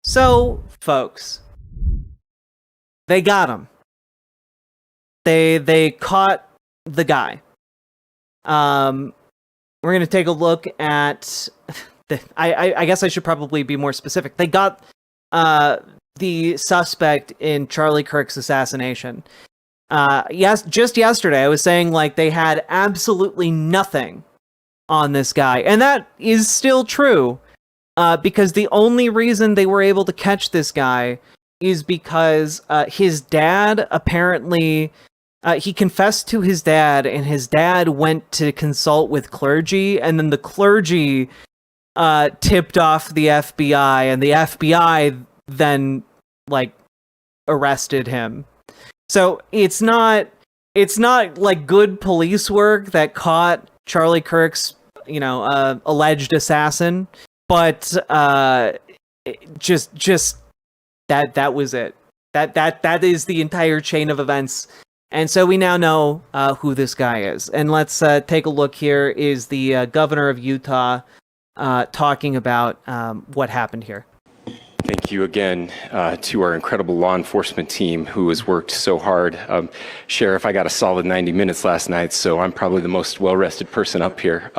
So, folks, they got him. They caught the guy. We're gonna take a look at. I guess I should probably be more specific. They got the suspect in Charlie Kirk's assassination. Just yesterday I was saying like they had absolutely nothing on this guy, and that is still true. Because the only reason they were able to catch this guy is because his dad apparently he confessed to his dad, and his dad went to consult with clergy, and then the clergy tipped off the FBI, and the FBI then like arrested him. So it's not like good police work that caught Charlie Kirk's alleged assassin. But just that was it. That is the entire chain of events, and so we now know who this guy is. And let's take a look. Here is the governor of Utah talking about what happened here. Thank you again to our incredible law enforcement team who has worked so hard. Sheriff, I got a solid 90 minutes last night, so I'm probably the most well-rested person up here.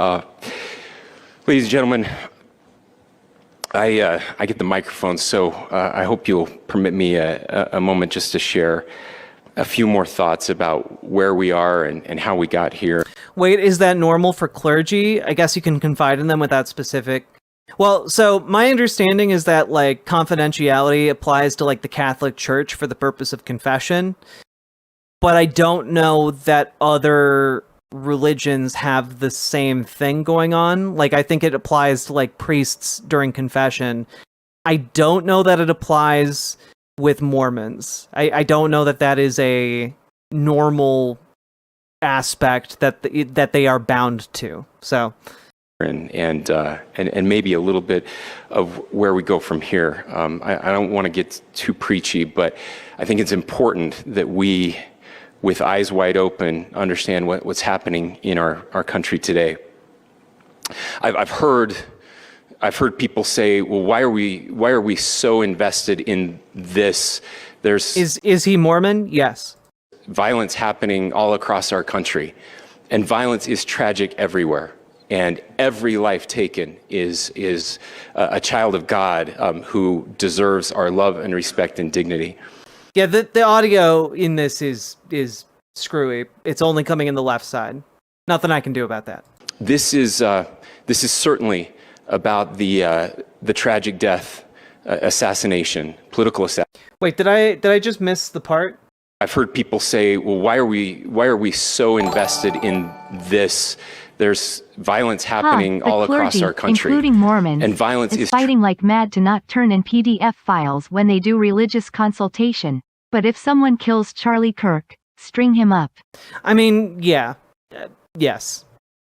Ladies and gentlemen, I get the microphone, so I hope you'll permit me a moment just to share a few more thoughts about where we are and how we got here. Wait, is that normal for clergy? I guess you can confide in them with that specific. Well, so my understanding is that like confidentiality applies to like the Catholic Church for the purpose of confession, but I don't know that other religions have the same thing going on. Like, I think it applies to like priests during confession. I don't know that it applies with Mormons. I don't know that that is a normal aspect that they are bound to. So, and maybe a little bit of where we go from here. I don't want to get too preachy, but I think it's important that we, with eyes wide open, understand what's happening in our country today. I've heard people say, "Well, why are we so invested in this?" Is he Mormon? Yes. Violence happening all across our country, and violence is tragic everywhere. And every life taken is a child of God who deserves our love and respect and dignity. Yeah, the audio in this is screwy. It's only coming in the left side. Nothing I can do about that. This is certainly about the tragic death, assassination, political assassination. Wait, did I just miss the part? I've heard people say, "Well, why are we so invested in this?" There's violence happening all across our country, including Mormons, and violence is fighting like mad to not turn in PDF files when they do religious consultation. But if someone kills Charlie Kirk, string him up. I mean, yeah, yes.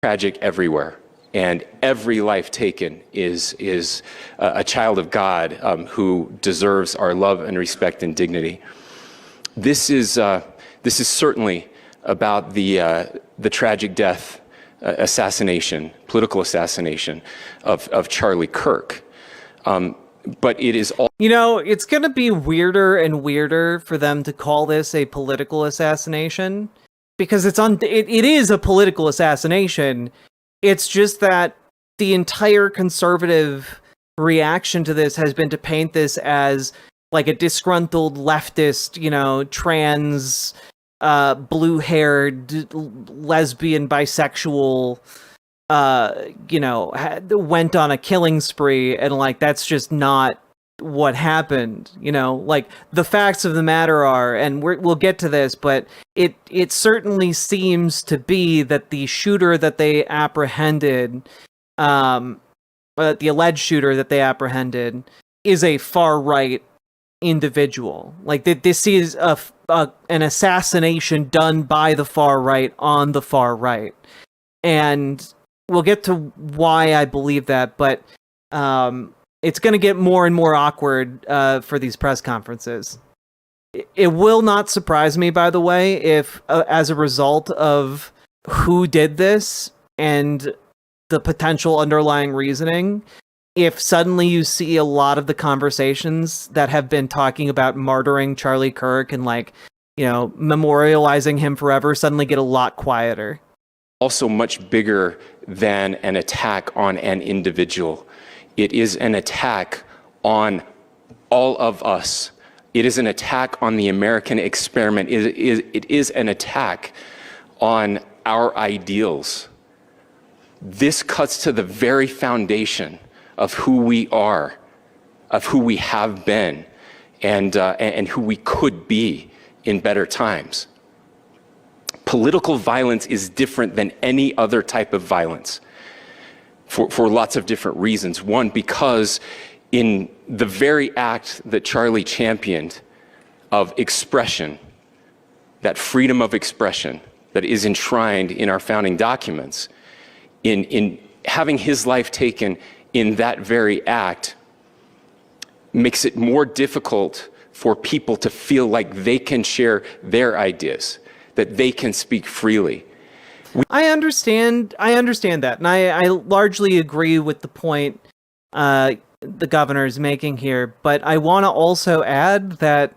Tragic everywhere, and every life taken is a child of God who deserves our love and respect and dignity. This is certainly about the tragic death, assassination, political assassination of Charlie Kirk. But it is all. It's going to be weirder and weirder for them to call this a political assassination, because it is a political assassination. It's just that the entire conservative reaction to this has been to paint this as like a disgruntled leftist, trans, blue-haired, lesbian, bisexual, went on a killing spree, and like that's just not what happened. Like the facts of the matter are, and we'll get to this, but it certainly seems to be that the shooter that they apprehended, the alleged shooter that they apprehended, is a far-right individual. Like this is an assassination done by the far right on the far right, and we'll get to why I believe that. But it's going to get more and more awkward for these press conferences. It will not surprise me, by the way, if as a result of who did this and the potential underlying reasoning, if suddenly you see a lot of the conversations that have been talking about martyring Charlie Kirk and like, memorializing him forever suddenly get a lot quieter. Also much bigger than an attack on an individual. It is an attack on all of us. It is an attack on the American experiment. It is an attack on our ideals. This cuts to the very foundation of who we are, of who we have been, and who we could be in better times. Political violence is different than any other type of violence for lots of different reasons. One, because in the very act that Charlie championed of expression, that freedom of expression that is enshrined in our founding documents, in having his life taken in that very act makes it more difficult for people to feel like they can share their ideas, that they can speak freely. I understand that, and I largely agree with the point the governor is making here, but I want to also add that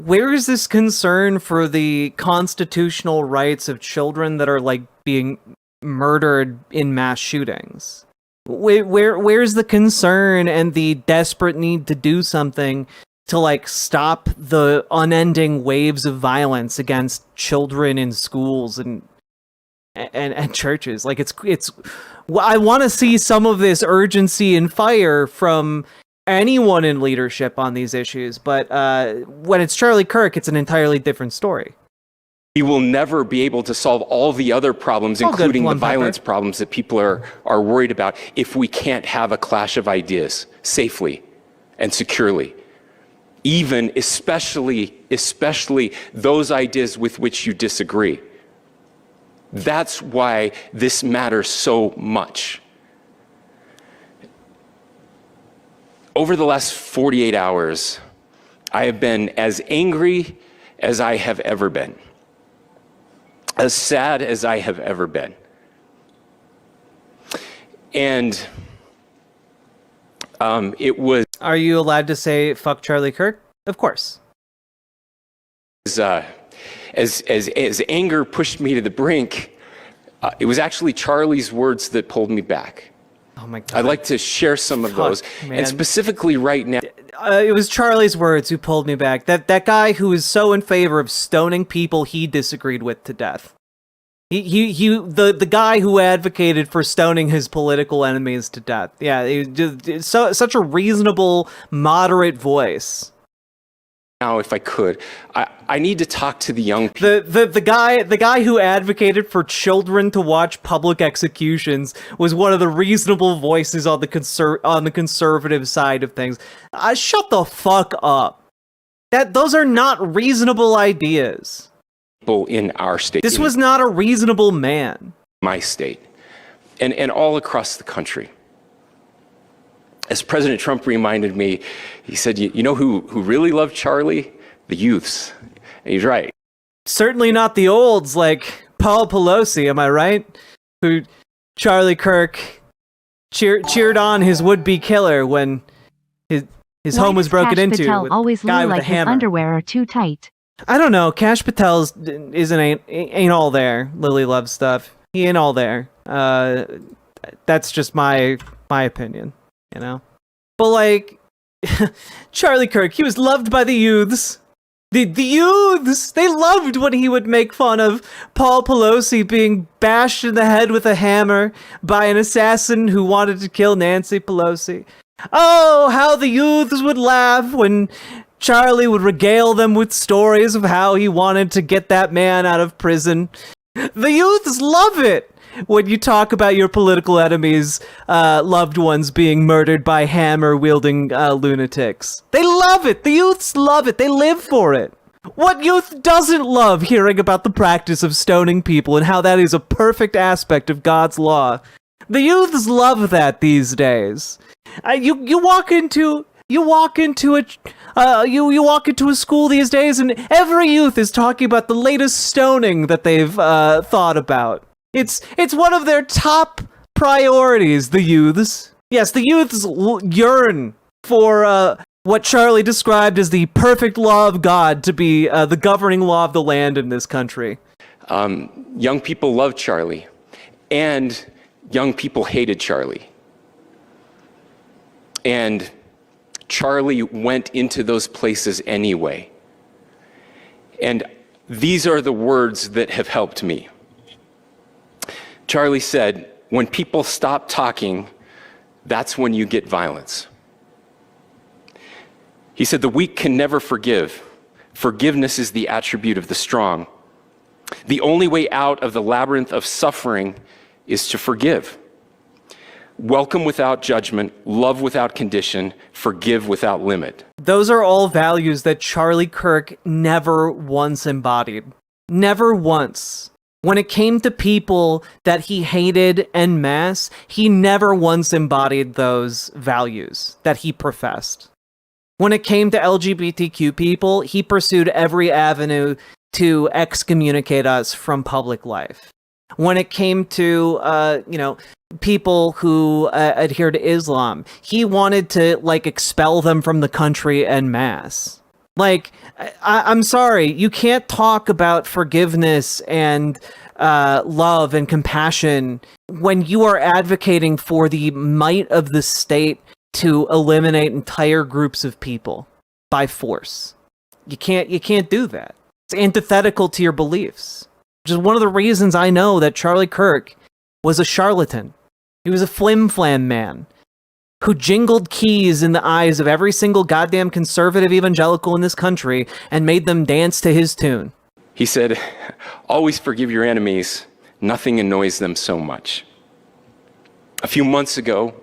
where is this concern for the constitutional rights of children that are like being murdered in mass shootings? Where's the concern and the desperate need to do something to like stop the unending waves of violence against children in schools and churches? Like it's I want to see some of this urgency and fire from anyone in leadership on these issues, but when it's Charlie Kirk, it's an entirely different story. We will never be able to solve all the other problems, including the violence problems that people are worried about, if we can't have a clash of ideas safely and securely. Even, especially those ideas with which you disagree. That's why this matters so much. Over the last 48 hours, I have been as angry as I have ever been. As sad as I have ever been. And it was... Are you allowed to say fuck Charlie Kirk? Of course. As anger pushed me to the brink, it was actually Charlie's words that pulled me back. Oh my God. I'd like to share some of those. Man. And specifically right now... it was Charlie's words who pulled me back. That guy who is so in favor of stoning people he disagreed with to death. The guy who advocated for stoning his political enemies to death. Yeah, such a reasonable, moderate voice. Now, if I could, I need to talk to the young people. The guy who advocated for children to watch public executions was one of the reasonable voices on the conservative side of things. Shut the fuck up. Those are not reasonable ideas. In our state. This was not a reasonable man. My state. And all across the country. As President Trump reminded me, he said, you know who really loved Charlie? The youths. And he's right. Certainly not the olds like Paul Pelosi, am I right? Who Charlie Kirk cheered on his would-be killer when his home was broken into. Patel with always guy look with like a his hammer. underwear are too tight. I don't know. Kash Patel ain't all there. Lily loves stuff. He ain't all there. That's just my opinion, you know. But like Charlie Kirk, he was loved by the youths. The youths, they loved when he would make fun of Paul Pelosi being bashed in the head with a hammer by an assassin who wanted to kill Nancy Pelosi. Oh, how the youths would laugh when Charlie would regale them with stories of how he wanted to get that man out of prison. The youths love it when you talk about your political enemies' loved ones being murdered by hammer-wielding lunatics. They love it. The youths love it. They live for it. What youth doesn't love hearing about the practice of stoning people and how that is a perfect aspect of God's law? The youths love that these days. You walk into a school these days, and every youth is talking about the latest stoning that they've thought about. It's one of their top priorities, the youths. Yes, the youths yearn for what Charlie described as the perfect law of God to be the governing law of the land in this country. Young people loved Charlie, and young people hated Charlie. And Charlie went into those places anyway. And these are the words that have helped me. Charlie said, when people stop talking, that's when you get violence. He said, the weak can never forgive. Forgiveness is the attribute of the strong. The only way out of the labyrinth of suffering is to forgive. Welcome without judgment, love without condition, forgive without limit. Those are all values that Charlie Kirk never once embodied. Never once. When it came to people that he hated en masse, he never once embodied those values that he professed. When it came to LGBTQ people, he pursued every avenue to excommunicate us from public life. When it came to, people who adhere to Islam, he wanted to, expel them from the country en masse. I'm sorry, you can't talk about forgiveness and love and compassion when you are advocating for the might of the state to eliminate entire groups of people by force. You can't do that. It's antithetical to your beliefs. Which is one of the reasons I know that Charlie Kirk was a charlatan. He was a flim-flam man who jingled keys in the eyes of every single goddamn conservative evangelical in this country and made them dance to his tune. He said, always forgive your enemies. Nothing annoys them so much. A few months ago,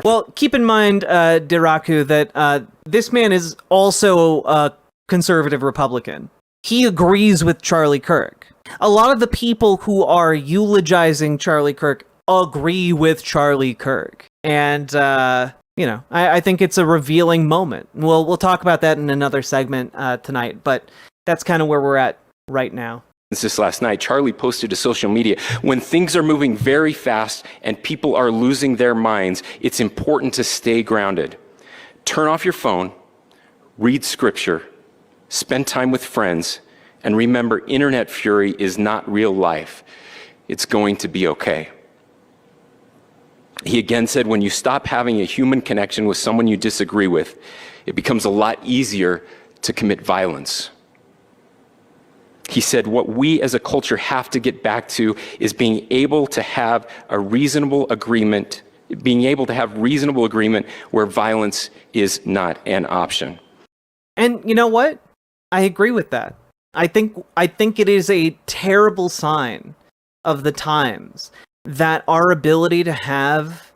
well, keep in mind, Diraku, that this man is also a conservative Republican. He agrees with Charlie Kirk. A lot of the people who are eulogizing Charlie Kirk agree with Charlie Kirk. And, I think it's a revealing moment. We'll talk about that in another segment tonight, but that's kind of where we're at right now. This last night, Charlie posted to social media, when things are moving very fast and people are losing their minds, it's important to stay grounded. Turn off your phone, read scripture, spend time with friends, and remember, internet fury is not real life. It's going to be okay. He again said, when you stop having a human connection with someone you disagree with, it becomes a lot easier to commit violence. He said, what we as a culture have to get back to is being able to have a reasonable agreement, where violence is not an option. And you know what? I agree with that. I think it is a terrible sign of the times that our ability to have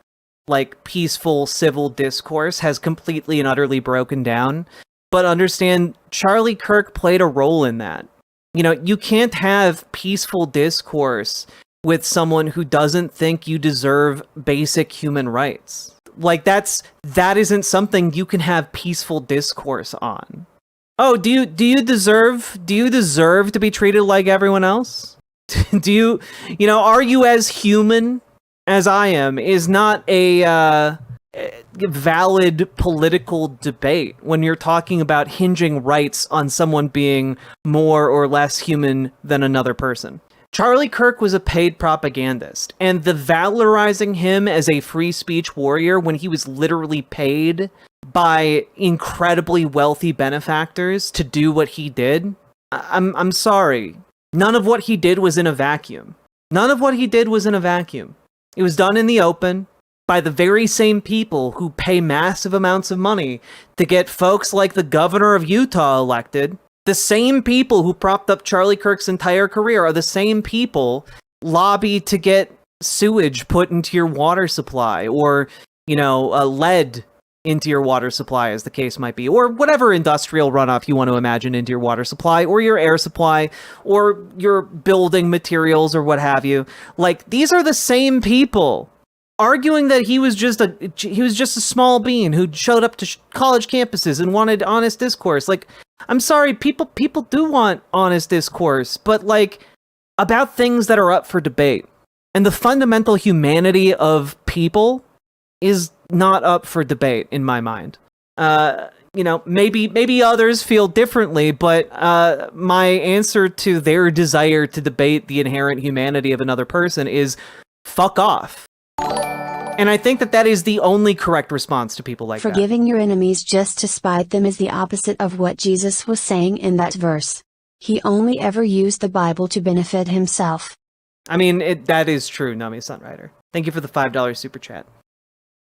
peaceful civil discourse has completely and utterly broken down. But understand, Charlie Kirk played a role in that. You can't have peaceful discourse with someone who doesn't think you deserve basic human rights. That isn't something you can have peaceful discourse on. Oh, do you deserve to be treated like everyone else? Are you as human as I am is not a valid political debate when you're talking about hinging rights on someone being more or less human than another person. Charlie Kirk was a paid propagandist, and the valorizing him as a free speech warrior when he was literally paid by incredibly wealthy benefactors to do what he did, I'm sorry. None of what he did was in a vacuum. It was done in the open by the very same people who pay massive amounts of money to get folks like the governor of Utah elected. The same people who propped up Charlie Kirk's entire career are the same people lobby to get sewage put into your water supply, or, lead into your water supply, as the case might be, or whatever industrial runoff you want to imagine into your water supply, or your air supply, or your building materials, or what have you. These are the same people arguing that he was just a small bean who showed up to college campuses and wanted honest discourse. I'm sorry, people do want honest discourse, but about things that are up for debate. And the fundamental humanity of people is not up for debate in my mind. Maybe others feel differently, but my answer to their desire to debate the inherent humanity of another person is fuck off. And I think that is the only correct response to people like that. Forgiving your enemies just to spite them is the opposite of what Jesus was saying in that verse. He only ever used the Bible to benefit himself. I mean, that is true, Nami Sunrider. Thank you for the $5 super chat.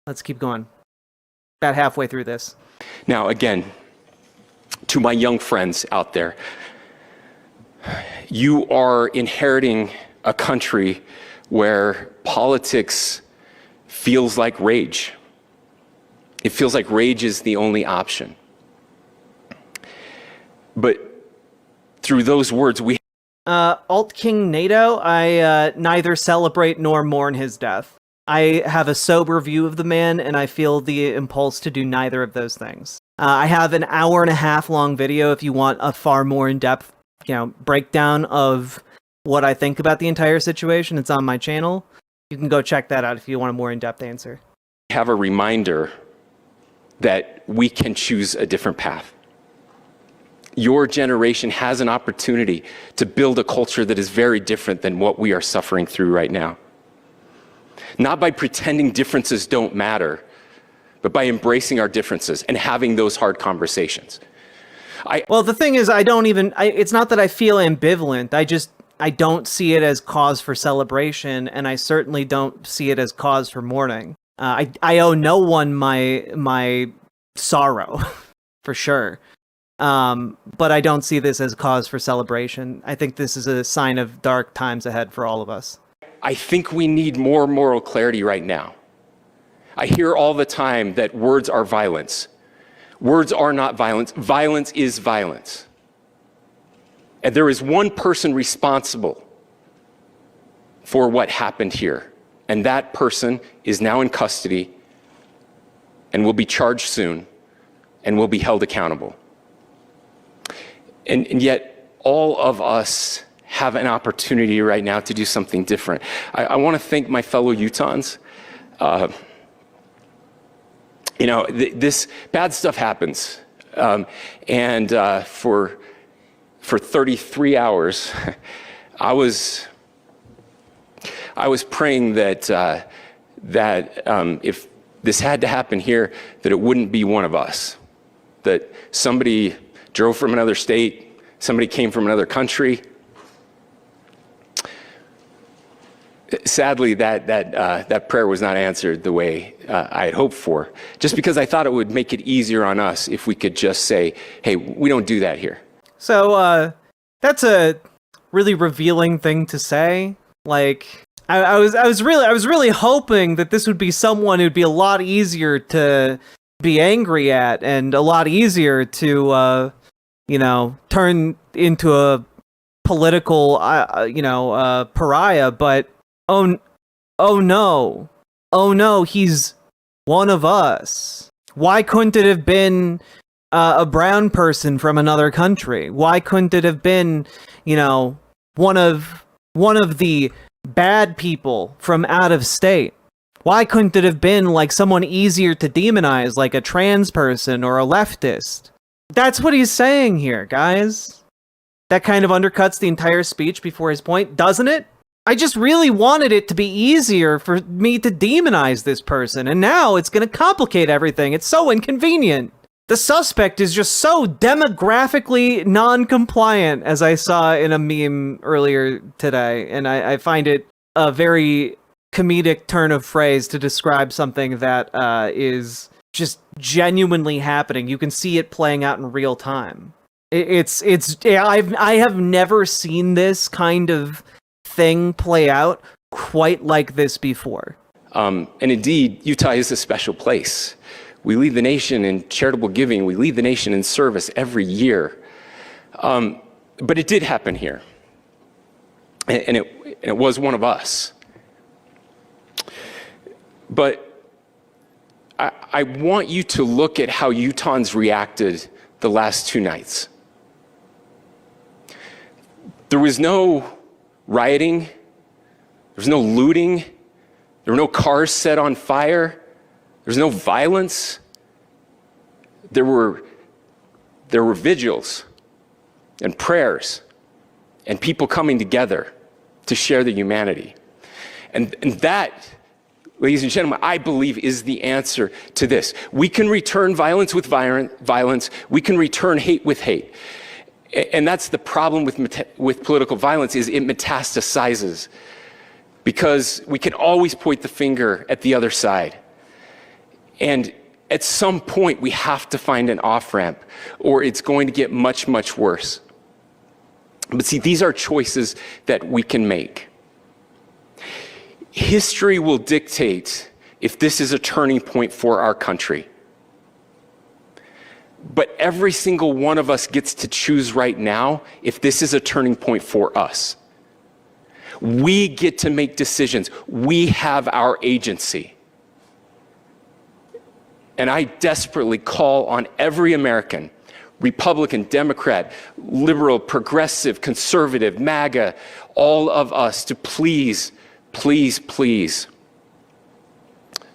Let's keep going. About halfway through this. Now, again, to my young friends out there, you are inheriting a country where politics feels like rage. It feels like rage is the only option. But through those words, we... Alt King NATO, I neither celebrate nor mourn his death. I have a sober view of the man, and I feel the impulse to do neither of those things. I have an 1.5 hour long video if you want a far more in-depth, breakdown of what I think about the entire situation. It's on my channel. You can go check that out if you want a more in-depth answer. Have a reminder that we can choose a different path. Your generation has an opportunity to build a culture that is very different than what we are suffering through right now. Not by pretending differences don't matter, but by embracing our differences and having those hard conversations. Well, the thing is, it's not that I feel ambivalent. I don't see it as cause for celebration, and I certainly don't see it as cause for mourning. I owe no one my sorrow, for sure. But I don't see this as cause for celebration. I think this is a sign of dark times ahead for all of us. I think we need more moral clarity right now. I hear all the time that words are violence. Words are not violence. Violence is violence. And there is one person responsible for what happened here. And that person is now in custody and will be charged soon and will be held accountable. And yet all of us have an opportunity right now to do something different. I want to thank my fellow Utahns. This bad stuff happens. For 33 hours, I was praying that if this had to happen here, that it wouldn't be one of us. That somebody drove from another state, somebody came from another country. Sadly, that prayer was not answered the way I had hoped for, just because I thought it would make it easier on us if we could just say, hey, we don't do that here. So that's a really revealing thing to say. Like, I was really hoping that this would be someone who'd be a lot easier to be angry at and a lot easier to turn into a political pariah, but oh no, he's one of us. Why couldn't it have been a brown person from another country? Why couldn't it have been, one of the bad people from out of state? Why couldn't it have been like someone easier to demonize, like a trans person or a leftist? That's what he's saying here, guys. That kind of undercuts the entire speech before his point, doesn't it? I just really wanted it to be easier for me to demonize this person, and now it's going to complicate everything. It's so inconvenient. The suspect is just so demographically non-compliant, as I saw in a meme earlier today, and I find it a very comedic turn of phrase to describe something that is just genuinely happening. You can see it playing out in real time. I have never seen this kind of thing play out quite like this before. And indeed, Utah is a special place. We lead the nation in charitable giving. We lead the nation in service every year. But it did happen here. And it was one of us. But I want you to look at how Utahns reacted the last 2 nights. There was no rioting. There was no looting. There were no cars set on fire. There There's no violence. There were vigils and prayers and people coming together to share the humanity. And that, ladies and gentlemen, I believe is the answer to this. We can return violence with violence. We can return hate with hate. And that's the problem with political violence, is it metastasizes, because we can always point the finger at the other side. And at some point, we have to find an off-ramp, or it's going to get much, much worse. But see, these are choices that we can make. History will dictate if this is a turning point for our country. But every single one of us gets to choose right now if this is a turning point for us. We get to make decisions. We have our agency. And I desperately call on every American, Republican, Democrat, liberal, progressive, conservative, MAGA, all of us to please, please, please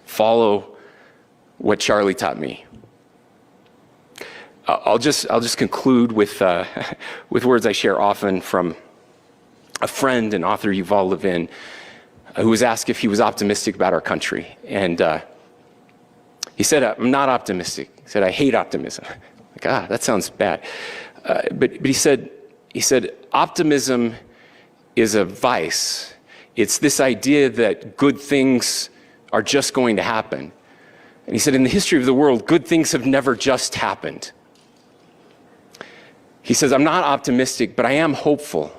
follow what Charlie taught me. I'll just conclude with words I share often from a friend and author, Yuval Levin, who was asked if he was optimistic about our country. And he said, I'm not optimistic. He said, I hate optimism. Like, that sounds bad. But he said, optimism is a vice. It's this idea that good things are just going to happen. And he said, in the history of the world, good things have never just happened. He says, I'm not optimistic, but I am hopeful.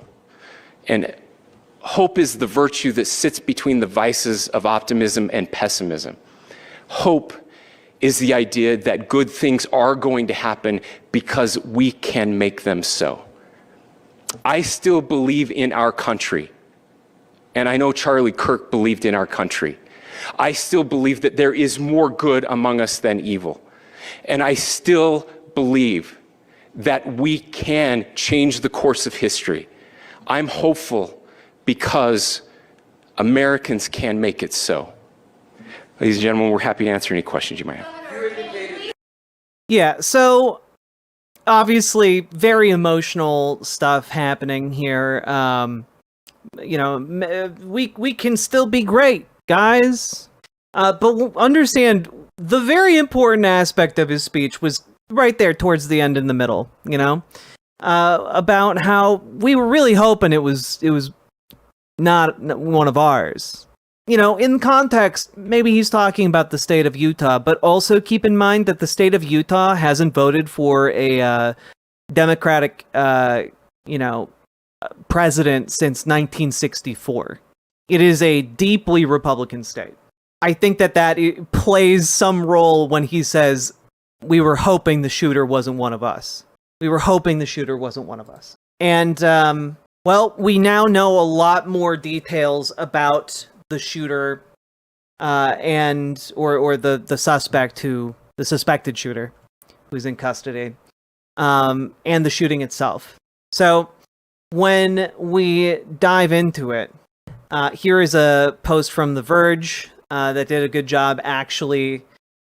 And hope is the virtue that sits between the vices of optimism and pessimism. Hope is the idea that good things are going to happen because we can make them so. I still believe in our country. And I know Charlie Kirk believed in our country. I still believe that there is more good among us than evil. And I still believe that we can change the course of history. I'm hopeful because Americans can make it so. Ladies and gentlemen, we're happy to answer any questions you might have. Yeah, so obviously very emotional stuff happening here. We can still be great, guys. But understand, the very important aspect of his speech was right there towards the end in the middle, about how we were really hoping it was not one of ours. In context, maybe he's talking about the state of Utah, but also keep in mind that the state of Utah hasn't voted for a Democratic, president since 1964. It is a deeply Republican state. I think that plays some role when he says, we were hoping the shooter wasn't one of us. We were hoping the shooter wasn't one of us. And, we now know a lot more details about the shooter, or the suspected shooter who's in custody, and the shooting itself. So when we dive into it, here is a post from The Verge that did a good job actually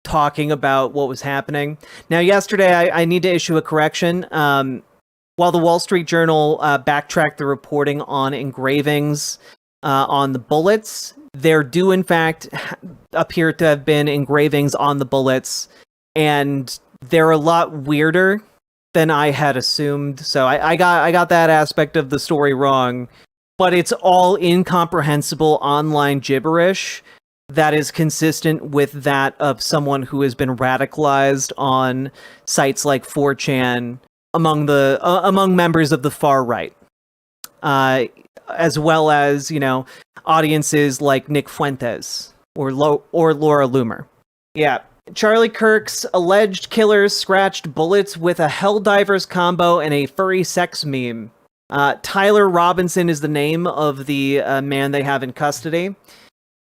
talking about what was happening. Now, yesterday, I need to issue a correction. While the Wall Street Journal backtracked the reporting on engravings on the bullets, there do, in fact, appear to have been engravings on the bullets, and they're a lot weirder than I had assumed. So I got that aspect of the story wrong, but it's all incomprehensible online gibberish that is consistent with that of someone who has been radicalized on sites like 4chan among members of the far right, as well as audiences like Nick Fuentes or Laura Loomer. Yeah, Charlie Kirk's alleged killers scratched bullets with a Helldivers combo and a furry sex meme. Tyler Robinson is the name of the man they have in custody.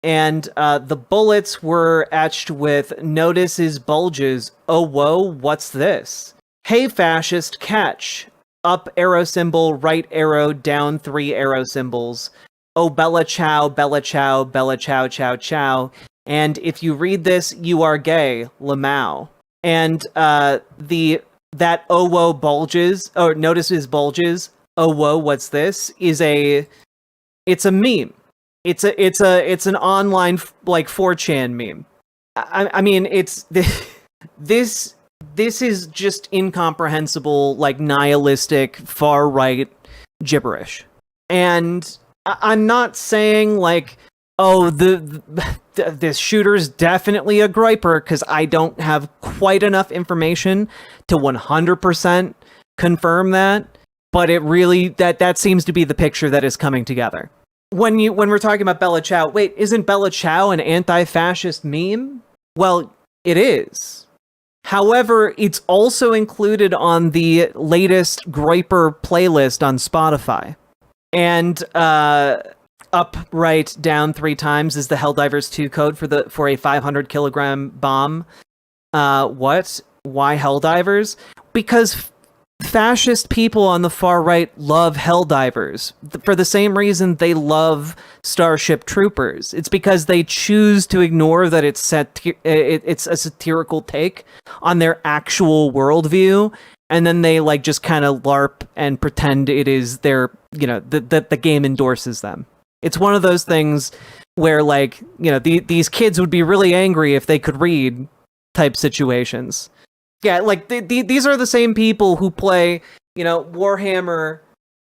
And the bullets were etched with "Notice his bulges. Oh, whoa, what's this? Hey, fascist, catch. Up arrow symbol, right arrow, down 3 arrow symbols. Oh, Bella Chow, Bella Chow, Bella Chow, Chow, Chow. And if you read this, you are gay, Lamau. And that oh whoa bulges, or notice his bulges, oh whoa, what's this? It's a meme. It's an online like 4chan meme. I mean, it's this is just incomprehensible, like nihilistic far right gibberish. And I'm not saying like, oh, this shooter's definitely a groyper, because I don't have quite enough information to 100% confirm that. But it really that seems to be the picture that is coming together. When we're talking about Bella Ciao, wait, isn't Bella Ciao an anti-fascist meme? Well, it is. However, it's also included on the latest groyper playlist on Spotify. And up, right, down 3 times is the Helldivers 2 code for a 500 kilogram bomb. What? Why Helldivers? Because fascist people on the far right love Helldivers for the same reason they love Starship Troopers. It's because they choose to ignore that it's a satirical take on their actual worldview, and then they like just kind of LARP and pretend it is their, the game endorses them. It's one of those things where, like, these kids would be really angry if they could read type situations. Yeah, like these are the same people who play, Warhammer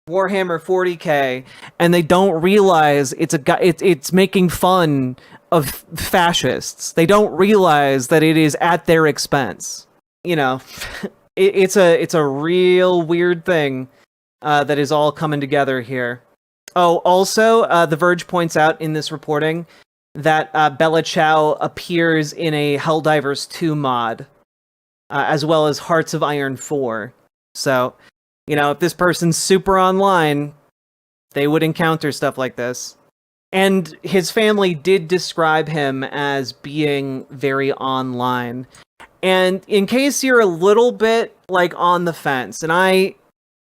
40K, and they don't realize it's making fun of fascists. They don't realize that it is at their expense. It's a real weird thing that is all coming together here. Oh, also, The Verge points out in this reporting that Bella Ciao appears in a Helldivers 2 mod. As well as Hearts of Iron 4. So, if this person's super online, they would encounter stuff like this. And his family did describe him as being very online. And in case you're a little bit, like, on the fence, and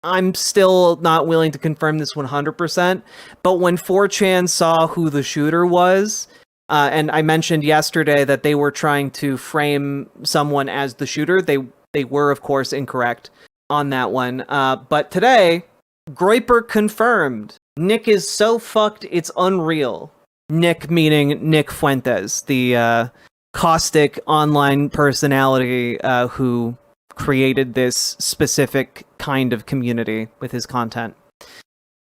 I'm still not willing to confirm this 100%, but when 4chan saw who the shooter was, and I mentioned yesterday that they were trying to frame someone as the shooter. They were, of course, incorrect on that one. But today, groyper confirmed. Nick is so fucked, it's unreal. Nick meaning Nick Fuentes, the caustic online personality who created this specific kind of community with his content.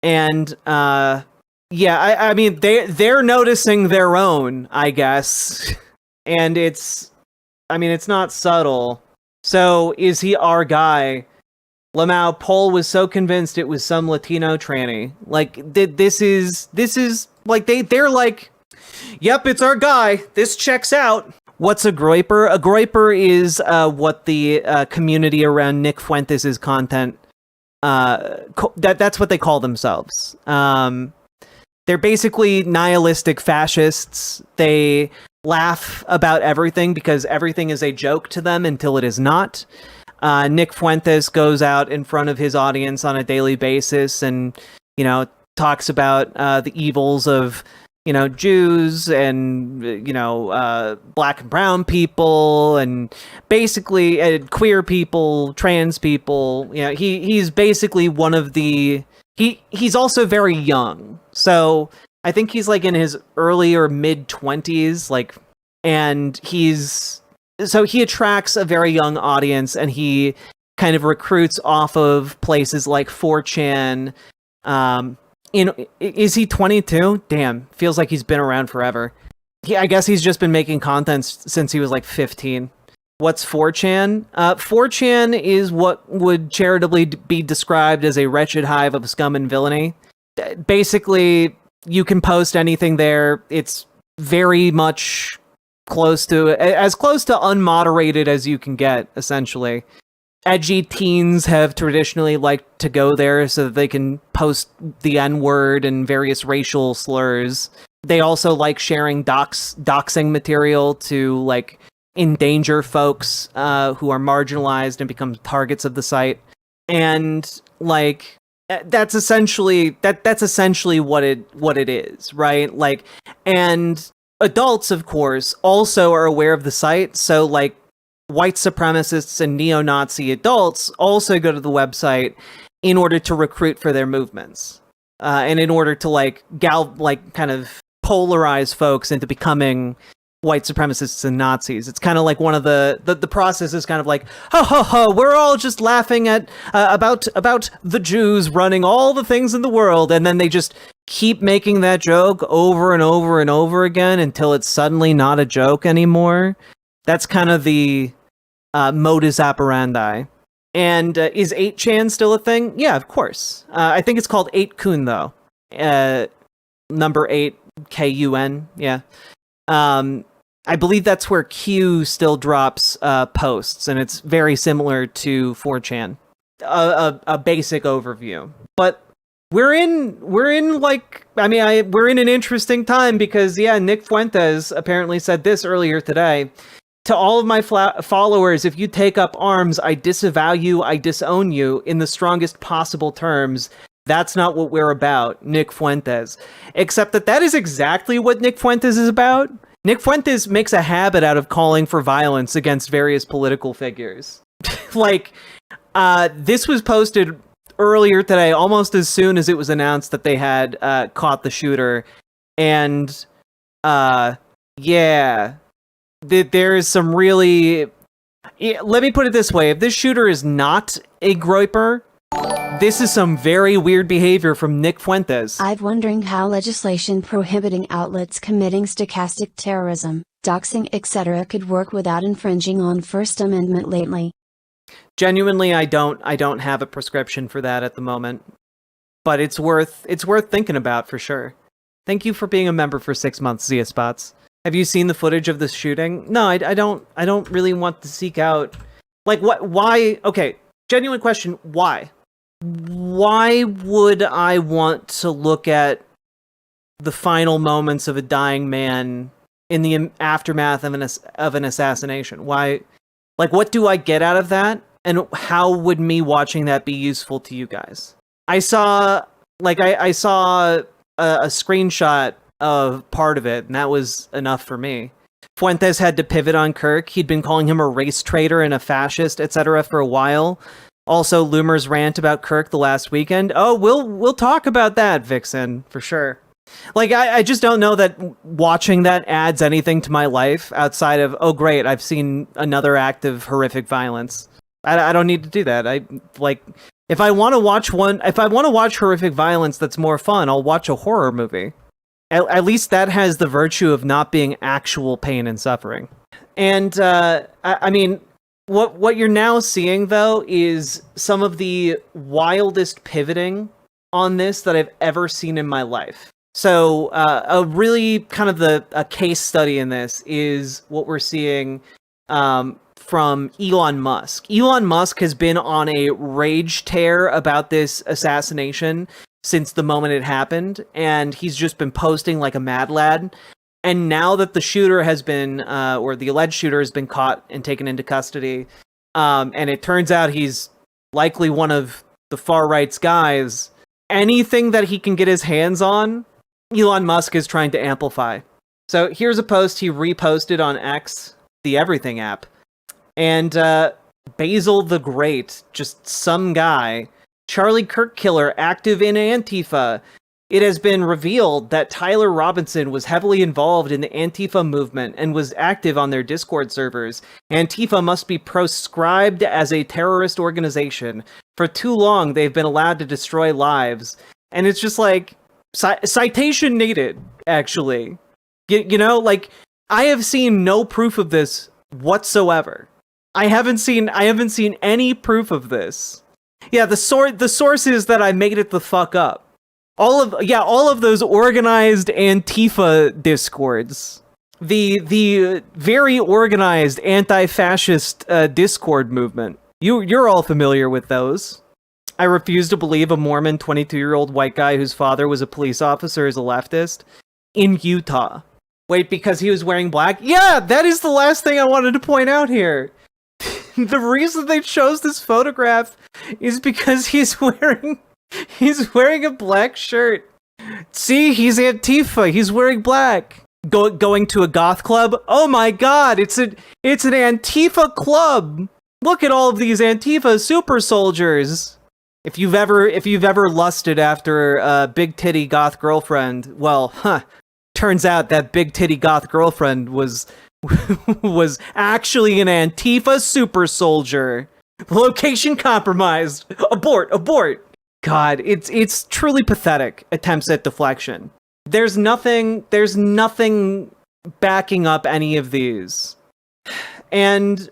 And yeah, I mean, they're noticing their own, I guess. And it's not subtle. So, is he our guy? Lamau Poll was so convinced it was some Latino tranny. Like, this is, like, they're like, yep, it's our guy. This checks out. What's a groyper? A groyper is what the community around Nick Fuentes' content, that's what they call themselves. They're basically nihilistic fascists. They laugh about everything because everything is a joke to them until it is not. Nick Fuentes goes out in front of his audience on a daily basis and, talks about the evils of, Jews and, black and brown people and basically queer people, trans people. He's basically one of the... He's also very young. So I think he's like in his early or mid 20s, like, and he attracts a very young audience, and he kind of recruits off of places like 4chan. Is he 22? Damn, feels like he's been around forever. I guess he's just been making content since he was like 15. What's 4chan? 4chan is what would charitably be described as a wretched hive of scum and villainy. Basically, you can post anything there. It's very much close to unmoderated as you can get, essentially. Edgy teens have traditionally liked to go there so that they can post the N-word and various racial slurs. They also like sharing doxing material to, like, endanger folks who are marginalized and become targets of the site. And, like, that's essentially what it is, right? Like, and adults, of course, also are aware of the site. So, like, white supremacists and neo-Nazi adults also go to the website in order to recruit for their movements, and in order to kind of polarize folks into becoming white supremacists and Nazis. It's kind of like one of the process is kind of like, ho ho ho, we're all just laughing at about the Jews running all the things in the world, and then they just keep making that joke over and over and over again until it's suddenly not a joke anymore. That's kind of the modus operandi. And is 8chan still a thing? Yeah, of course. I think it's called 8kun though. Number 8 KUN. Yeah. I believe that's where Q still drops posts, and it's very similar to 4chan. A basic overview, but we're in an interesting time because Nick Fuentes apparently said this earlier today. To all of my followers, if you take up arms, I disavow you, I disown you in the strongest possible terms. That's not what we're about, Nick Fuentes. Except that is exactly what Nick Fuentes is about. Nick Fuentes makes a habit out of calling for violence against various political figures. This was posted earlier today, almost as soon as it was announced that they had caught the shooter. And, there is some really... Let me put it this way. If this shooter is not a groyper, this is some very weird behavior from Nick Fuentes. I'm wondering how legislation prohibiting outlets committing stochastic terrorism, doxing, etc. could work without infringing on First Amendment lately. Genuinely, I don't have a prescription for that at the moment. But it's worth thinking about for sure. Thank you for being a member for 6 months, Zia Spots. Have you seen the footage of this shooting? No, I don't really want to seek out... why? Okay, genuine question, why? Why would I want to look at the final moments of a dying man in the aftermath of an assassination? Why? What do I get out of that? And how would me watching that be useful to you guys? I saw a screenshot of part of it, and that was enough for me. Fuentes had to pivot on Kirk. He'd been calling him a race traitor and a fascist, etc. for a while. Also, Loomer's rant about Kirk the last weekend. Oh, we'll talk about that, Vixen, for sure. I just don't know that watching that adds anything to my life outside of, oh great, I've seen another act of horrific violence. I don't need to do that. If I want to watch horrific violence that's more fun, I'll watch a horror movie. At least that has the virtue of not being actual pain and suffering. And what you're now seeing though is some of the wildest pivoting on this that I've ever seen in my life. So a really kind of a case study in this is what we're seeing from Elon Musk. Elon Musk has been on a rage tear about this assassination since the moment it happened, and he's just been posting like a mad lad. And now that the shooter has been, or the alleged shooter has been caught and taken into custody, and it turns out he's likely one of the far right's guys, anything that he can get his hands on, Elon Musk is trying to amplify. So here's a post he reposted on X, the Everything app. And Basil the Great, just some guy, Charlie Kirk killer active in Antifa. It has been revealed that Tyler Robinson was heavily involved in the Antifa movement and was active on their Discord servers. Antifa must be proscribed as a terrorist organization. For too long, they've been allowed to destroy lives. And it's just like, citation needed, actually. I have seen no proof of this whatsoever. I haven't seen any proof of this. Yeah, the source is that I made it the fuck up. All of those organized Antifa discords, the very organized anti-fascist Discord movement. You're all familiar with those. I refuse to believe a Mormon 22-year-old white guy whose father was a police officer is a leftist in Utah. Wait, because he was wearing black? Yeah, that is the last thing I wanted to point out here. The reason they chose this photograph is because he's wearing a black shirt. See, he's Antifa. He's wearing black. going to a goth club. Oh my god, it's an Antifa club. Look at all of these Antifa super soldiers. If you've ever lusted after a big titty goth girlfriend, well, turns out that big titty goth girlfriend was actually an Antifa super soldier. Location compromised. Abort. God, it's truly pathetic attempts at deflection. There's nothing backing up any of these. And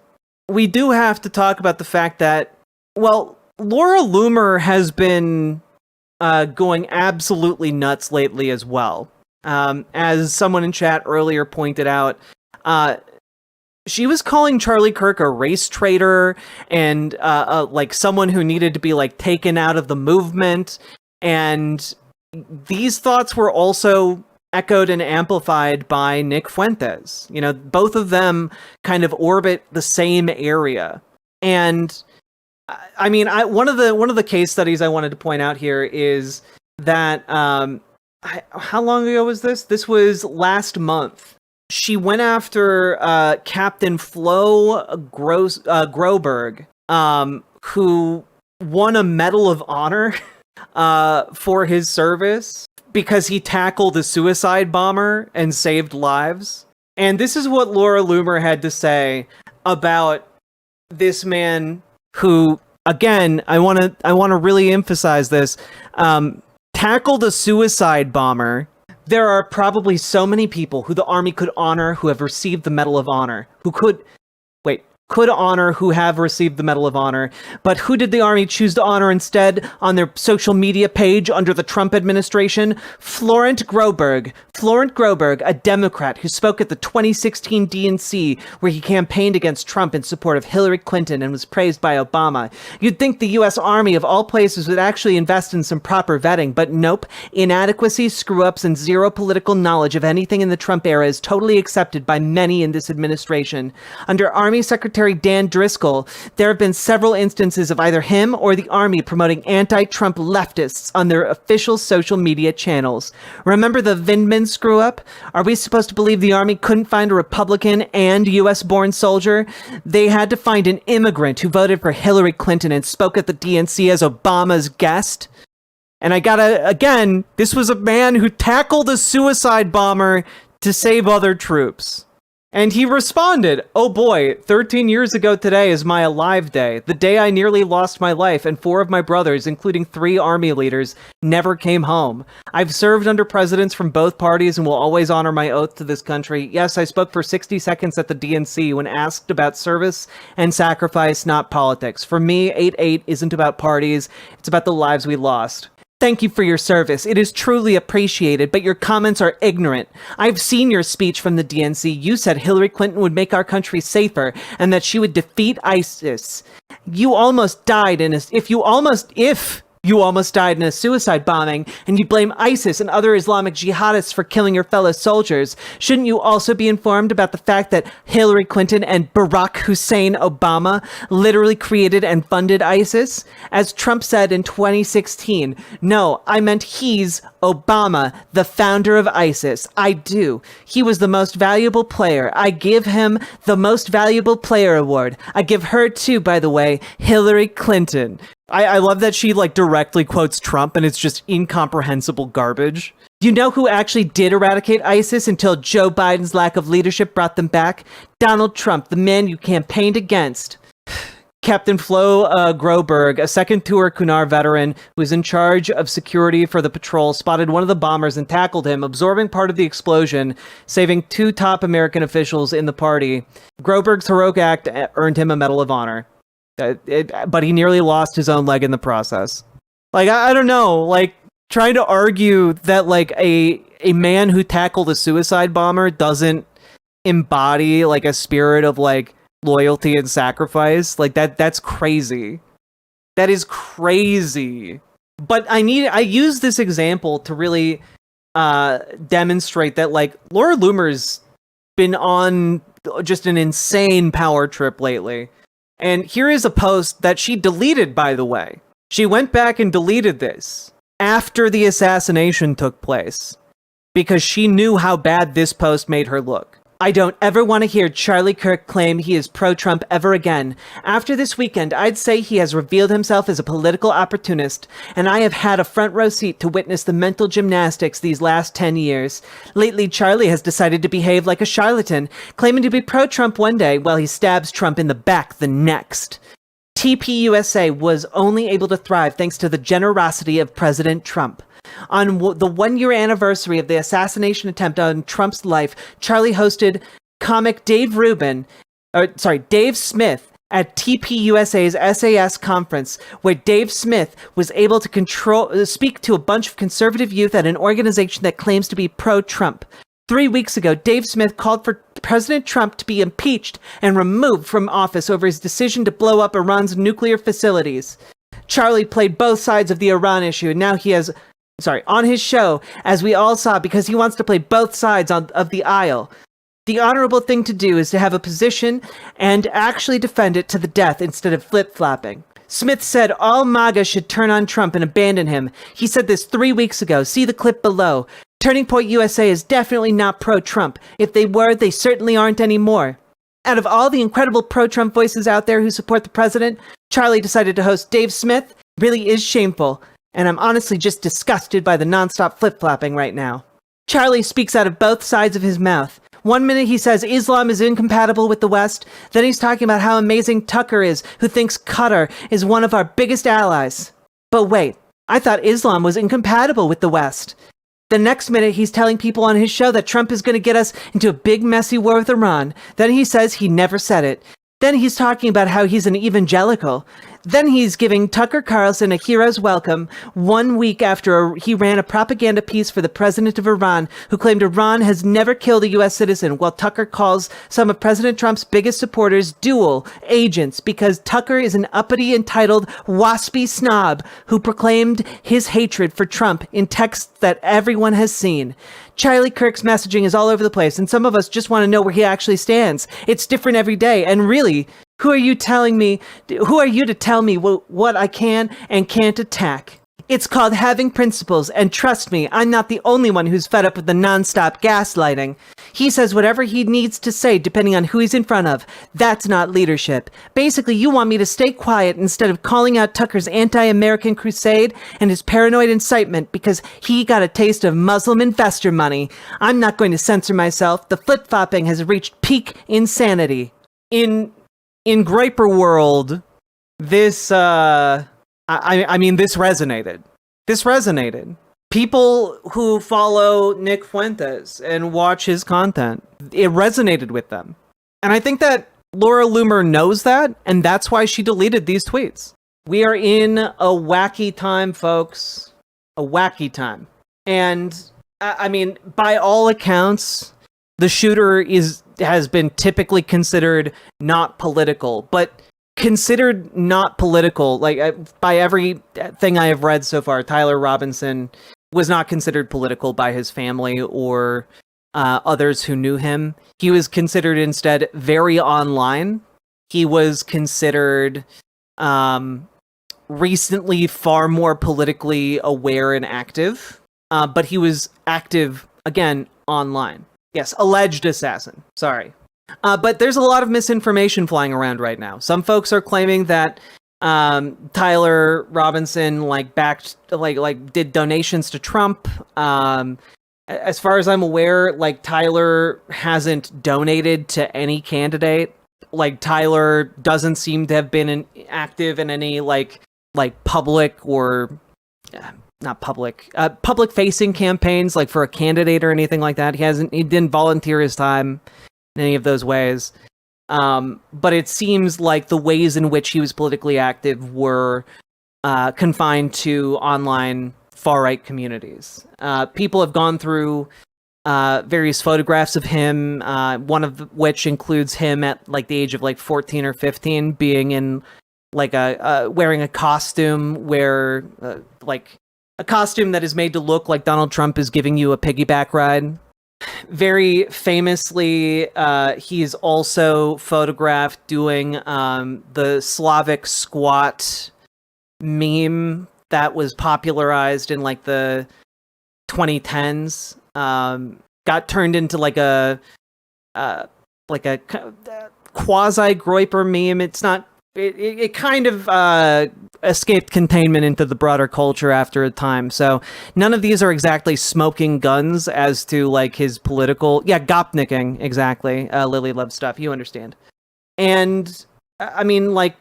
we do have to talk about the fact that, well, Laura Loomer has been going absolutely nuts lately as well. As someone in chat earlier pointed out, she was calling Charlie Kirk a race traitor and like someone who needed to be like taken out of the movement. And these thoughts were also echoed and amplified by Nick Fuentes. You know, both of them kind of orbit the same area. And I mean, one of the case studies I wanted to point out here is that how long ago was this? This was last month. She went after Captain Flo Groberg, who won a Medal of Honor for his service because he tackled a suicide bomber and saved lives. And this is what Laura Loomer had to say about this man who, again, I want to really emphasize this, tackled a suicide bomber. There are probably so many people who the Army could honor who have received the Medal of Honor, could honor who have received the Medal of Honor, but who did the Army choose to honor instead on their social media page under the Trump administration? Florent Groberg, a Democrat who spoke at the 2016 DNC where he campaigned against Trump in support of Hillary Clinton and was praised by Obama. You'd think the U.S. Army of all places would actually invest in some proper vetting, but nope. Inadequacy, screw-ups, and zero political knowledge of anything in the Trump era is totally accepted by many in this administration. Under Army Secretary Dan Driscoll, there have been several instances of either him or the Army promoting anti-Trump leftists on their official social media channels. Remember the Vindman screw-up? Are we supposed to believe the Army couldn't find a Republican and U.S.-born soldier? They had to find an immigrant who voted for Hillary Clinton and spoke at the DNC as Obama's guest? And again, this was a man who tackled a suicide bomber to save other troops. And he responded, "Oh boy, 13 years ago today is my alive day, the day I nearly lost my life and 4 of my brothers, including 3 Army leaders, never came home. I've served under presidents from both parties and will always honor my oath to this country. Yes, I spoke for 60 seconds at the DNC when asked about service and sacrifice, not politics. For me, 8-8 isn't about parties, it's about the lives we lost. Thank you for your service. It is truly appreciated, but your comments are ignorant. I've seen your speech from the DNC. You said Hillary Clinton would make our country safer and that she would defeat ISIS. You almost died if you almost died in a suicide bombing, and you blame ISIS and other Islamic jihadists for killing your fellow soldiers. Shouldn't you also be informed about the fact that Hillary Clinton and Barack Hussein Obama literally created and funded ISIS? As Trump said in 2016, no, I meant he's Obama, the founder of ISIS. I do. He was the most valuable player. I give him the most valuable player award. I give her too, by the way, Hillary Clinton." I love that she directly quotes Trump and it's just incomprehensible garbage. You know who actually did eradicate ISIS until Joe Biden's lack of leadership brought them back? Donald Trump, the man you campaigned against. Captain Flo Groberg, a second tour Kunar veteran who was in charge of security for the patrol, spotted one of the bombers and tackled him, absorbing part of the explosion, saving 2 top American officials in the party. Groberg's heroic act earned him a Medal of Honor. But he nearly lost his own leg in the process. I don't know, trying to argue that a man who tackled a suicide bomber doesn't embody a spirit of loyalty and sacrifice, that's crazy. That is crazy. But I use this example to really demonstrate that Laura Loomer's been on just an insane power trip lately. And here is a post that she deleted, by the way. She went back and deleted this after the assassination took place. because she knew how bad this post made her look. I don't ever want to hear Charlie Kirk claim he is pro-Trump ever again. After this weekend, I'd say he has revealed himself as a political opportunist, and I have had a front row seat to witness the mental gymnastics these last 10 years. Lately, Charlie has decided to behave like a charlatan, claiming to be pro-Trump one day while he stabs Trump in the back the next. TPUSA was only able to thrive thanks to the generosity of President Trump. On the one-year anniversary of the assassination attempt on Trump's life, Charlie hosted comic Dave Smith at TPUSA's SAS conference, where Dave Smith was able to speak to a bunch of conservative youth at an organization that claims to be pro-Trump. 3 weeks ago, Dave Smith called for President Trump to be impeached and removed from office over his decision to blow up Iran's nuclear facilities. Charlie played both sides of the Iran issue, and now he has on his show, as we all saw, because he wants to play both sides of the aisle. The honorable thing to do is to have a position and actually defend it to the death instead of flip-flopping. Smith said all MAGA should turn on Trump and abandon him. He said this 3 weeks ago. See the clip below. Turning Point USA is definitely not pro-Trump. If they were, they certainly aren't anymore. Out of all the incredible pro-Trump voices out there who support the president, Charlie decided to host Dave Smith. Really is shameful. And I'm honestly just disgusted by the nonstop flip-flopping right now. Charlie speaks out of both sides of his mouth. 1 minute he says Islam is incompatible with the West, then he's talking about how amazing Tucker is, who thinks Qatar is one of our biggest allies. But wait, I thought Islam was incompatible with the West. The next minute he's telling people on his show that Trump is going to get us into a big messy war with Iran. Then he says he never said it. Then he's talking about how he's an evangelical. Then he's giving Tucker Carlson a hero's welcome 1 week after he ran a propaganda piece for the president of Iran, who claimed Iran has never killed a U.S. citizen, while Tucker calls some of President Trump's biggest supporters dual agents because Tucker is an uppity, entitled, waspy snob who proclaimed his hatred for Trump in texts that everyone has seen. Charlie Kirk's messaging is all over the place, and some of us just want to know where he actually stands. It's different every day, and really, who are you to tell me what I can and can't attack? It's called having principles, and trust me, I'm not the only one who's fed up with the nonstop gaslighting. He says whatever he needs to say depending on who he's in front of. That's not leadership. Basically, you want me to stay quiet instead of calling out Tucker's anti-American crusade and his paranoid incitement because he got a taste of Muslim investor money. I'm not going to censor myself. The flip-flopping has reached peak insanity. In groyper world, this this resonated. This resonated. People who follow Nick Fuentes and watch his content, it resonated with them. And I think that Laura Loomer knows that, and that's why she deleted these tweets. We are in a wacky time, folks. A wacky time. And, by all accounts, the shooter has been typically considered not political, but considered not political, by everything I have read so far, Tyler Robinson was not considered political by his family or others who knew him. He was considered instead very online. He was considered recently far more politically aware and active, but he was active, again, online. Yes, alleged assassin. Sorry. But there's a lot of misinformation flying around right now. Some folks are claiming that Tyler Robinson did donations to Trump. As far as I'm aware, Tyler hasn't donated to any candidate. Tyler doesn't seem to have been active in any public or not public facing campaigns for a candidate or anything like that. He didn't volunteer his time in any of those ways. But it seems like the ways in which he was politically active were confined to online far-right communities. People have gone through various photographs of him, one of which includes him at the age of 14 or 15 being in wearing a costume where a costume that is made to look like Donald Trump is giving you a piggyback ride. Very famously, he is also photographed doing the Slavic squat meme that was popularized in the 2010s. Got turned into like a quasi groyper meme. It's not. It kind of escaped containment into the broader culture after a time. So none of these are exactly smoking guns as to like his political. Yeah, gopnicking, exactly. Lily loves stuff. You understand. And I mean, like,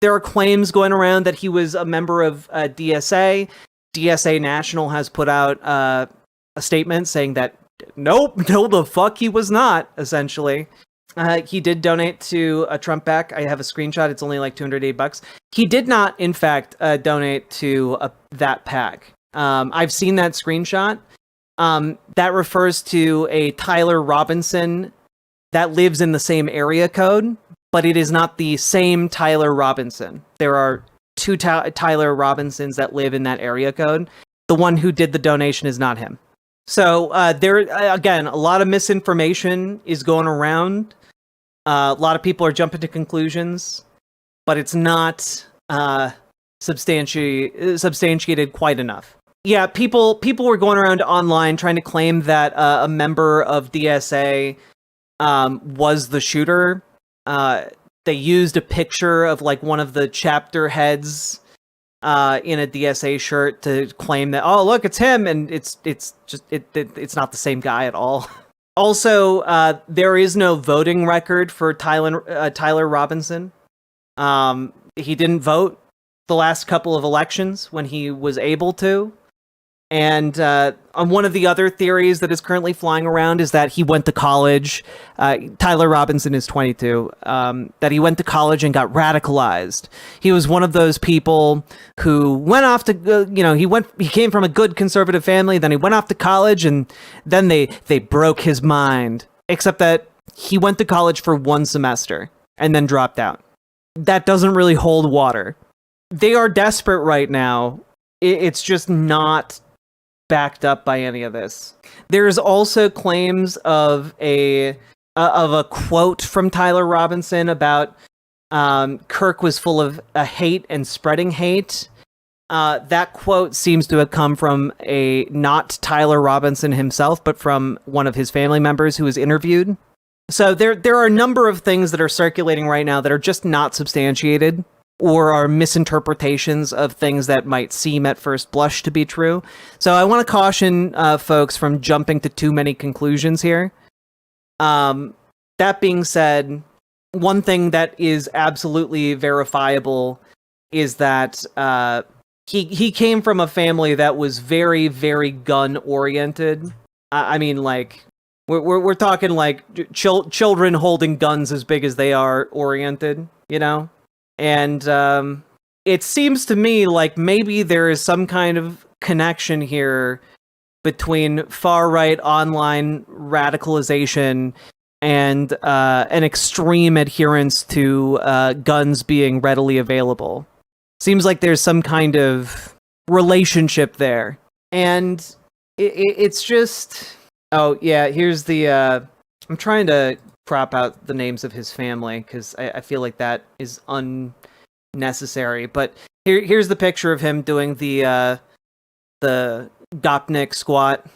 there are claims going around that he was a member of DSA. DSA National has put out a statement saying that nope, no, the fuck he was not, essentially. He did donate to a Trump PAC. I have a screenshot. It's only like $208. He did not, in fact, donate to that PAC. I've seen that screenshot. That refers to a Tyler Robinson that lives in the same area code, but it is not the same Tyler Robinson. There are two Tyler Robinsons that live in that area code. The one who did the donation is not him. So there, again, a lot of misinformation is going around. A lot of people are jumping to conclusions, but it's not substantiated quite enough. Yeah, people were going around online trying to claim that a member of DSA was the shooter. They used a picture of like one of the chapter heads in a DSA shirt to claim that, oh, look, it's him, and it's not the same guy at all. Also, there is no voting record for Tyler Robinson. He didn't vote the last couple of elections when he was able to. And on one of the other theories that is currently flying around is that he went to college. Tyler Robinson is 22. That he went to college and got radicalized. He was one of those people who went off to, he came from a good conservative family. Then he went off to college, and then they broke his mind. Except that he went to college for one semester and then dropped out. That doesn't really hold water. They are desperate right now. It's just not backed up by any of this. There's also claims of a quote from Tyler Robinson about Kirk was full of hate and spreading hate. That quote seems to have come from not Tyler Robinson himself, but from one of his family members who was interviewed. So there are a number of things that are circulating right now that are just not substantiated, or are misinterpretations of things that might seem at first blush to be true. So I want to caution folks from jumping to too many conclusions here. That being said, one thing that is absolutely verifiable is that he came from a family that was very, very gun-oriented. I mean, like, we're talking like children holding guns as big as they are oriented, you know? And it seems to me like maybe there is some kind of connection here between far-right online radicalization and an extreme adherence to guns being readily available. Seems like there's some kind of relationship there. And it's just... Oh, yeah, here's the... I'm trying to crop out the names of his family because I feel like that is unnecessary. But here's the picture of him doing the Gopnik squat.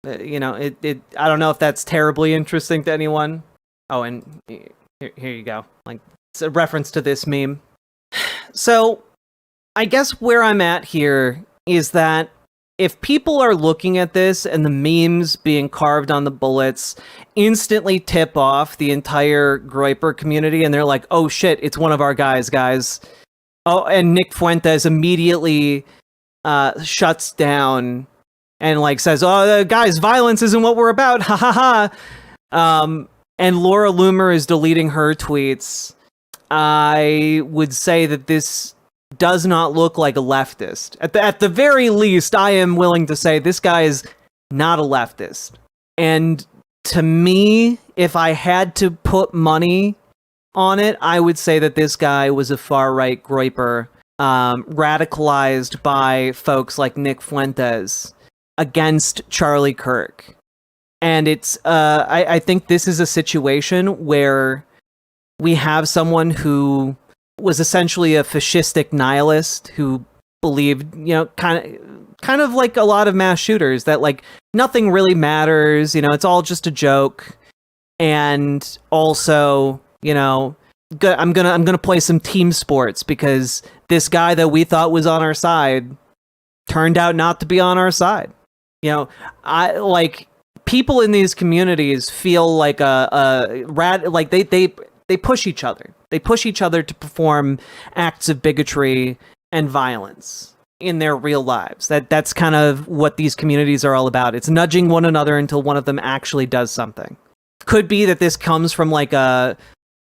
I don't know if that's terribly interesting to anyone. Oh, and here you go. Like, it's a reference to this meme. So, I guess where I'm at here is that if people are looking at this and the memes being carved on the bullets instantly tip off the entire groyper community, and they're like, oh shit, it's one of our guys. Oh, and Nick Fuentes immediately shuts down and like says, oh, guys, violence isn't what we're about, ha ha ha. And Laura Loomer is deleting her tweets. I would say that this does not look like a leftist. At the very least, I am willing to say this guy is not a leftist. And to me, if I had to put money on it, I would say that this guy was a far-right groyper, radicalized by folks like Nick Fuentes against Charlie Kirk. And it's, I think this is a situation where we have someone who was essentially a fascistic nihilist who believed, kind of kind of like a lot of mass shooters, that like nothing really matters, it's all just a joke. And also, I'm gonna play some team sports because this guy that we thought was on our side turned out not to be on our side. I like people in these communities feel like like they push each other. They push each other to perform acts of bigotry and violence in their real lives. That's kind of what these communities are all about. It's nudging one another until one of them actually does something. Could be that this comes from like a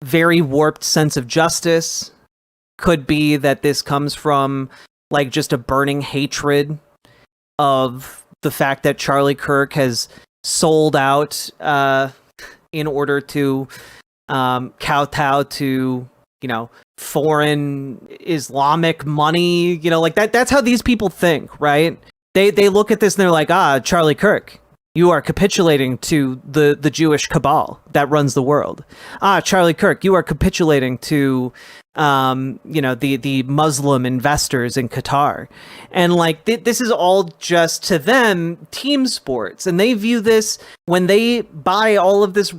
very warped sense of justice. Could be that this comes from like just a burning hatred of the fact that Charlie Kirk has sold out in order to kowtow to foreign Islamic money. Like that's how these people think, right? They look at this and they're like, Charlie Kirk, you are capitulating to the Jewish cabal that runs the world. Charlie Kirk, you are capitulating to the Muslim investors in Qatar. And like this is all just to them team sports, and they view this, when they buy all of this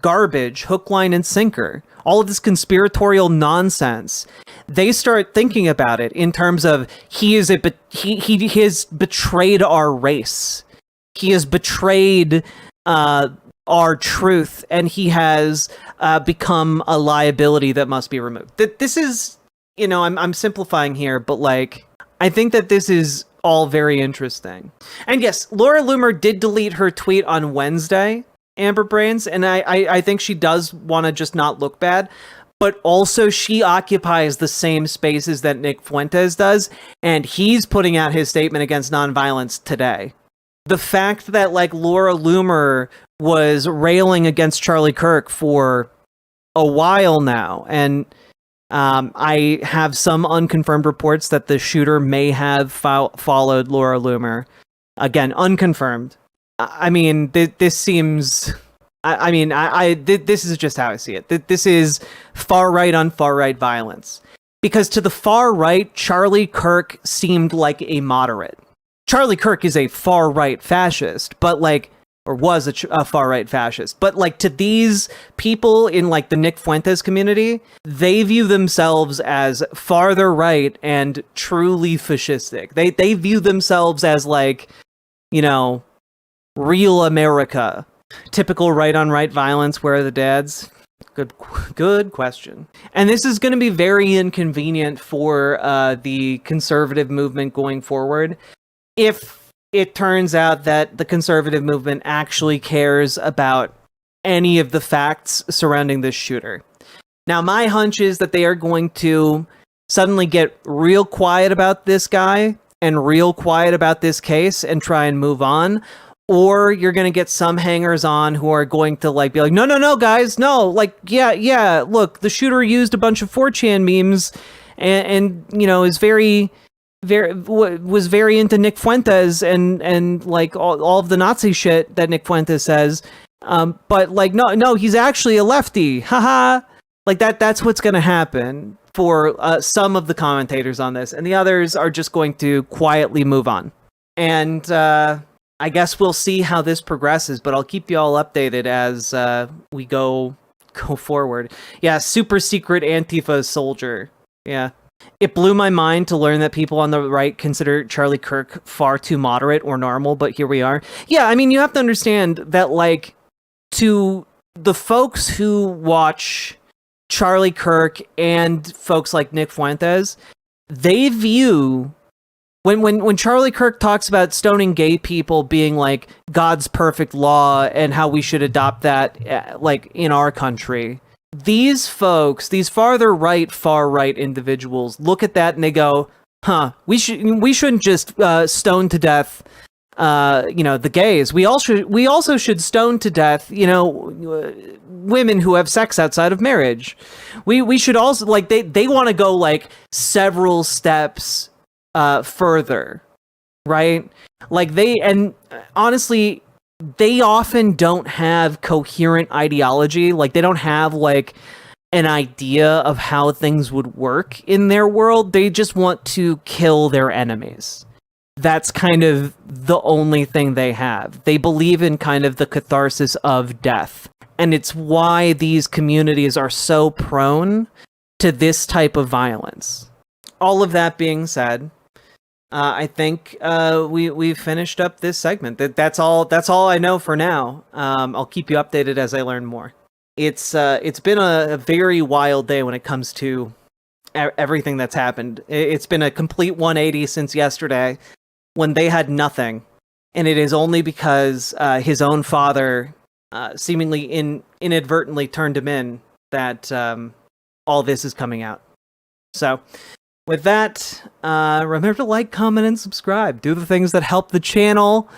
garbage, hook, line, and sinker, all of this conspiratorial nonsense, they start thinking about it in terms of he has betrayed our race. He has betrayed our truth, and he has become a liability that must be removed. This is, I'm simplifying here, but like, I think that this is all very interesting. And yes, Laura Loomer did delete her tweet on Wednesday, Amber Brains, and I think she does want to just not look bad, but also she occupies the same spaces that Nick Fuentes does, and he's putting out his statement against nonviolence today. The fact that like Laura Loomer was railing against Charlie Kirk for a while now, and I have some unconfirmed reports that the shooter may have followed Laura Loomer. Again, unconfirmed. I mean, this seems... this is just how I see it. This is far right on far right violence. Because to the far right, Charlie Kirk seemed like a moderate. Charlie Kirk is a far right fascist, but like, or was a far right fascist, but like to these people in like the Nick Fuentes community, they view themselves as farther right and truly fascistic. They view themselves as like, real America. Typical right on right violence. Where are the dads? Good question. And this is going to be very inconvenient for the conservative movement going forward, if it turns out that the conservative movement actually cares about any of the facts surrounding this shooter. Now, my hunch is that they are going to suddenly get real quiet about this guy and real quiet about this case and try and move on. Or you're going to get some hangers on who are going to like be like, no, guys, no, like, yeah, look, the shooter used a bunch of 4chan memes and is was very into Nick Fuentes and like all of the Nazi shit that Nick Fuentes says. But like, no, he's actually a lefty. Haha. Like that's what's going to happen for some of the commentators on this, and the others are just going to quietly move on. And I guess we'll see how this progresses, but I'll keep you all updated as we go forward. Yeah, super secret Antifa soldier. Yeah. It blew my mind to learn that people on the right consider Charlie Kirk far too moderate or normal, but here we are. Yeah, I mean, you have to understand that, like, to the folks who watch Charlie Kirk and folks like Nick Fuentes, they view... When Charlie Kirk talks about stoning gay people being like God's perfect law and how we should adopt that like in our country, these folks, these far right individuals look at that and they go, we shouldn't just stone to death the gays. We also should stone to death women who have sex outside of marriage. We should also, like, they want to go like several steps further, right? Like honestly, they often don't have coherent ideology. Like, they don't have like an idea of how things would work in their world. They just want to kill their enemies. that's kind of the only thing they have. They believe in kind of the catharsis of death. And it's why these communities are so prone to this type of violence. All of that being said, I think we've finished up this segment. That's all I know for now. I'll keep you updated as I learn more. It's been a very wild day when it comes to everything that's happened. It's been a complete 180 since yesterday, when they had nothing, and it is only because his own father seemingly inadvertently turned him in that all this is coming out. So, with that, remember to like, comment, and subscribe. Do the things that help the channel,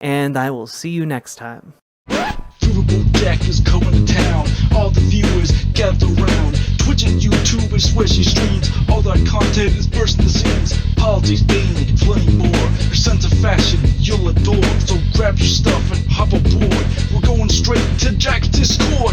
and I will see you next time. Riverboat Jack is coming to town. All the viewers gather round. Twitch and YouTube and swishy streams. All that content is bursting the scenes. Politics, being flame more. Your sense of fashion you'll adore. So grab your stuff and hop aboard. We're going straight to Jack's Discord.